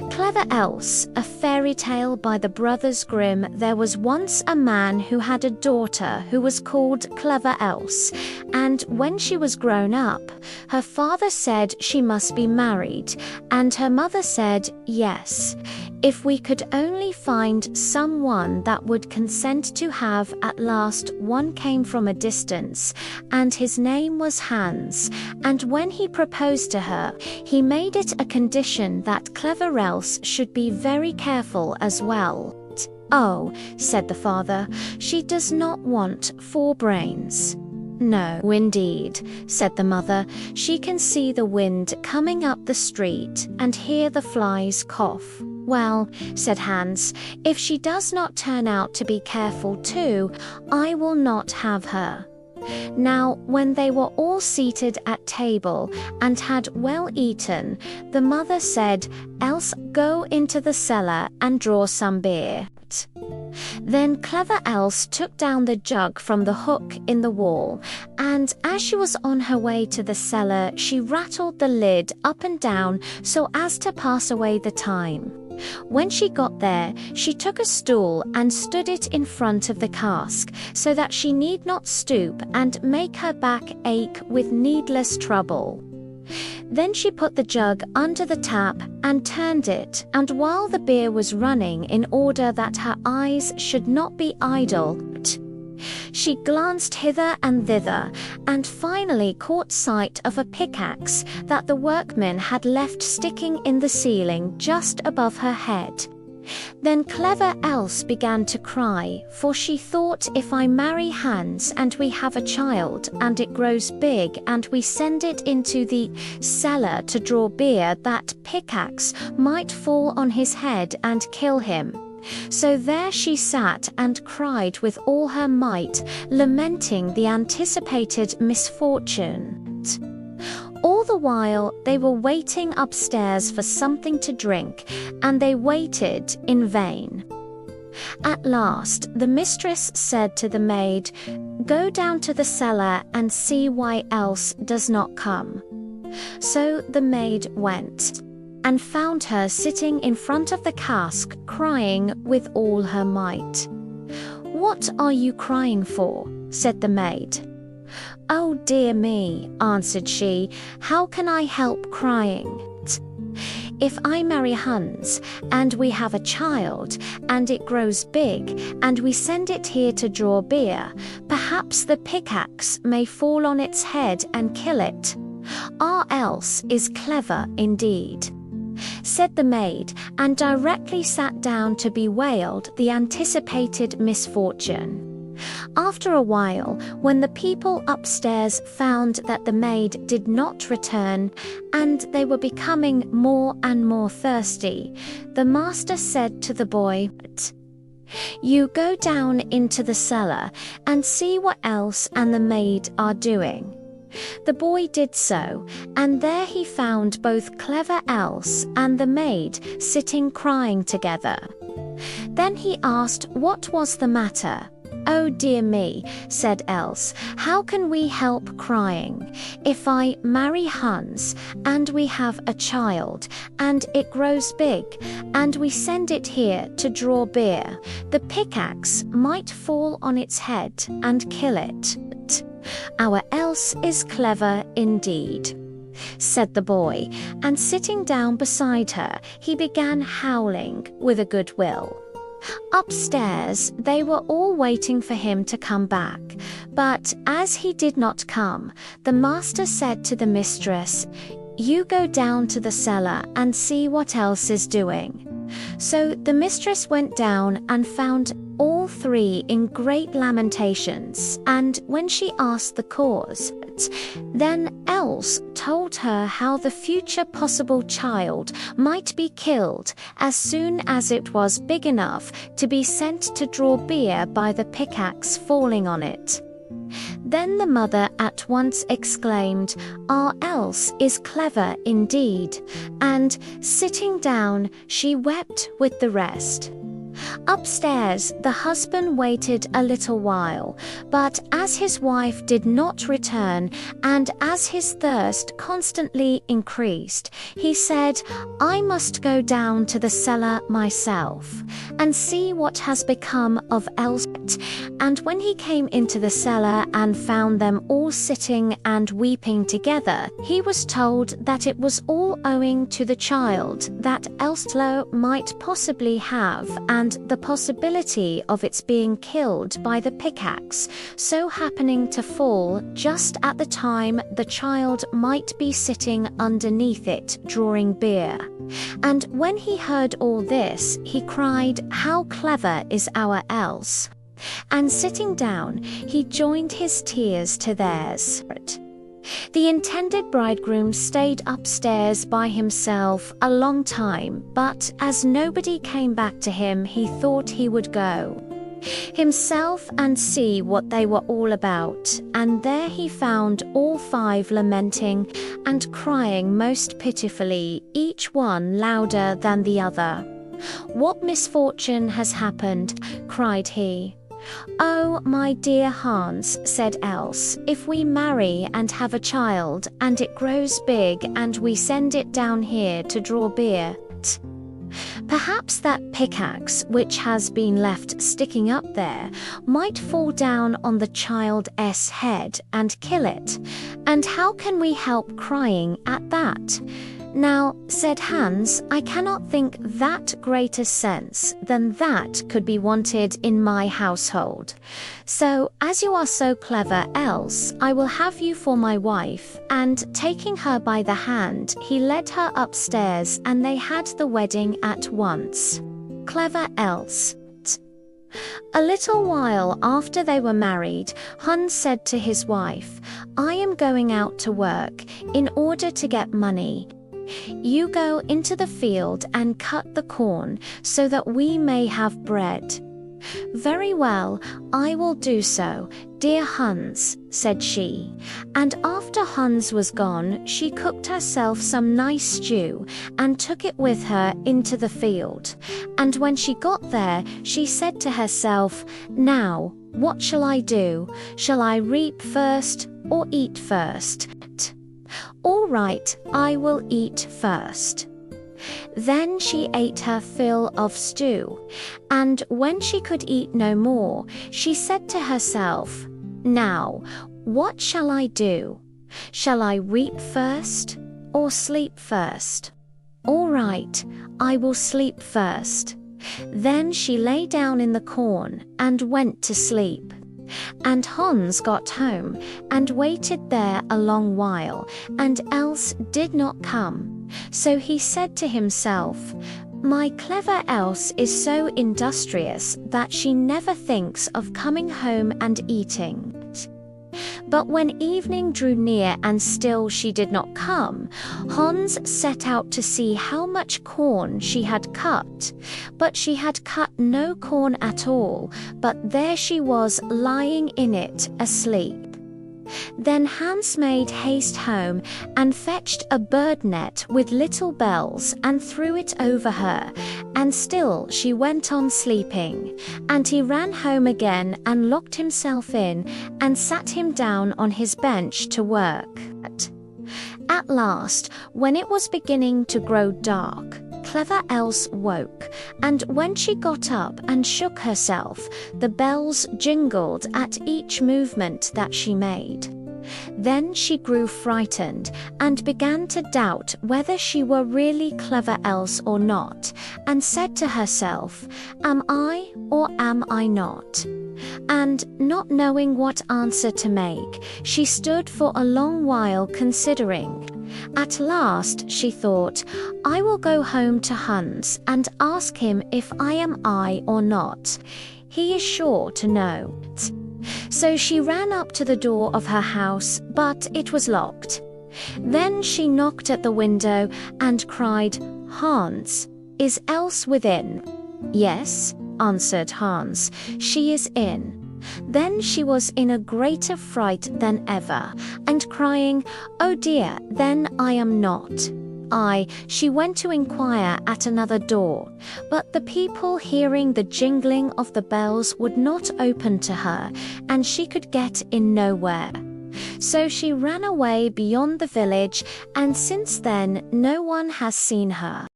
Clever Else, a fairy tale by the Brothers Grimm. There was once a man who had a daughter who was called Clever Else, and when she was grown up, her father said she must be married, and her mother said yes, if we could only find someone that would consent to have. At last one came from a distance, and his name was Hans, and when he proposed to her, he made it a condition that Clever Else should be very careful as well. "Oh," said the father, "she does not want 4 brains." "No, indeed," said the mother, "she can see the wind coming up the street and hear the flies cough." "Well," said Hans, "if she does not turn out to be careful too, I will not have her." Now, when they were all seated at table and had well eaten, the mother said, "Else, go into the cellar and draw some beer." Then Clever Else took down the jug from the hook in the wall, and as she was on her way to the cellar, she rattled the lid up and down so as to pass away the time. When she got there, she took a stool and stood it in front of the cask, so that she need not stoop and make her back ache with needless trouble. Then she put the jug under the tap and turned it, and while the beer was running, in order that her eyes should not be idle, she glanced hither and thither, and finally caught sight of a pickaxe that the workman had left sticking in the ceiling just above her head. Then Clever Else began to cry, for she thought, if I marry Hans and we have a child and it grows big and we send it into the cellar to draw beer, that pickaxe might fall on his head and kill him. So there she sat and cried with all her might, lamenting the anticipated misfortune. All the while they were waiting upstairs for something to drink, and they waited in vain. At last the mistress said to the maid, "Go down to the cellar and see why Else does not come." So the maid went, and found her sitting in front of the cask, crying with all her might. "What are you crying for?" said the maid. "Oh dear me," answered she, "how can I help crying? If I marry Hans, and we have a child, and it grows big, and we send it here to draw beer, perhaps the pickaxe may fall on its head and kill it. Our Else is clever indeed," said the maid, and directly sat down to bewail the anticipated misfortune. After a while, when the people upstairs found that the maid did not return, and they were becoming more and more thirsty, the master said to the boy, "You go down into the cellar and see what Else and the maid are doing." The boy did so, and there he found both Clever Else and the maid sitting crying together. Then he asked what was the matter. "Oh dear me," said Else, "how can we help crying? If I marry Hans, and we have a child, and it grows big, and we send it here to draw beer, the pickaxe might fall on its head and kill it. Our Else is clever indeed," said the boy, and sitting down beside her, he began howling with a good will. Upstairs, they were all waiting for him to come back, but as he did not come, the master said to the mistress, "You go down to the cellar and see what Else is doing." So the mistress went down and found all three in great lamentations, and when she asked the cause, then Else told her how the future possible child might be killed as soon as it was big enough to be sent to draw beer by the pickaxe falling on it. Then the mother at once exclaimed, "Our Else is clever indeed," and sitting down, she wept with the rest. Upstairs, the husband waited a little while, but as his wife did not return, and as his thirst constantly increased, he said, "I must go down to the cellar myself, and see what has become of Elsa." And when he came into the cellar and found them all sitting and weeping together, he was told that it was all owing to the child that Elsa might possibly have, and the possibility of its being killed by the pickaxe so happening to fall just at the time the child might be sitting underneath it drawing beer. And when he heard all this, he cried, "How clever is our Else!" And sitting down, he joined his tears to theirs. The intended bridegroom stayed upstairs by himself a long time, but as nobody came back to him, he thought he would go himself and see what they were all about, and there he found all five lamenting and crying most pitifully, each one louder than the other. "What misfortune has happened?" cried he. "Oh, my dear Hans," said Else, "if we marry and have a child, and it grows big and we send it down here to draw beer, perhaps that pickaxe which has been left sticking up there might fall down on the child's head and kill it, and how can we help crying at that?" "Now," said Hans, "I cannot think that greater sense than that could be wanted in my household. So, as you are so clever, Else, I will have you for my wife." And taking her by the hand, he led her upstairs, and they had the wedding at once. Clever Else. A little while after they were married, Hans said to his wife, "I am going out to work in order to get money. You go into the field and cut the corn so that we may have bread." "Very well, I will do so, dear Hans," said she. And after Hans was gone, she cooked herself some nice stew and took it with her into the field. And when she got there, she said to herself, "Now, what shall I do? Shall I reap first or eat first? All right, I will eat first." Then she ate her fill of stew, and when she could eat no more, she said to herself, "Now, what shall I do? Shall I reap first or sleep first? All right, I will sleep first." Then she lay down in the corn and went to sleep. And Hans got home and waited there a long while, and Else did not come. So he said to himself, "My clever Else is so industrious that she never thinks of coming home and eating." But when evening drew near and still she did not come, Hans set out to see how much corn she had cut. But she had cut no corn at all, but there she was lying in it, asleep. Then Hans made haste home and fetched a bird net with little bells and threw it over her, and still she went on sleeping. And he ran home again and locked himself in and sat him down on his bench to work. At last, when it was beginning to grow dark, clever Else woke, and when she got up and shook herself, the bells jingled at each movement that she made. Then she grew frightened and began to doubt whether she were really clever Else or not, and said to herself, "Am I or am I not?" And not knowing what answer to make, she stood for a long while considering. At last she thought, "I will go home to Hans and ask him if I am I or not. He is sure to know." So she ran up to the door of her house, but it was locked. Then she knocked at the window and cried, "Hans, is Else within?" "Yes," answered Hans, "she is in." Then she was in a greater fright than ever, and crying, "Oh dear, then I am not She went to inquire at another door, but the people hearing the jingling of the bells would not open to her, and she could get in nowhere. So she ran away beyond the village, and since then no one has seen her.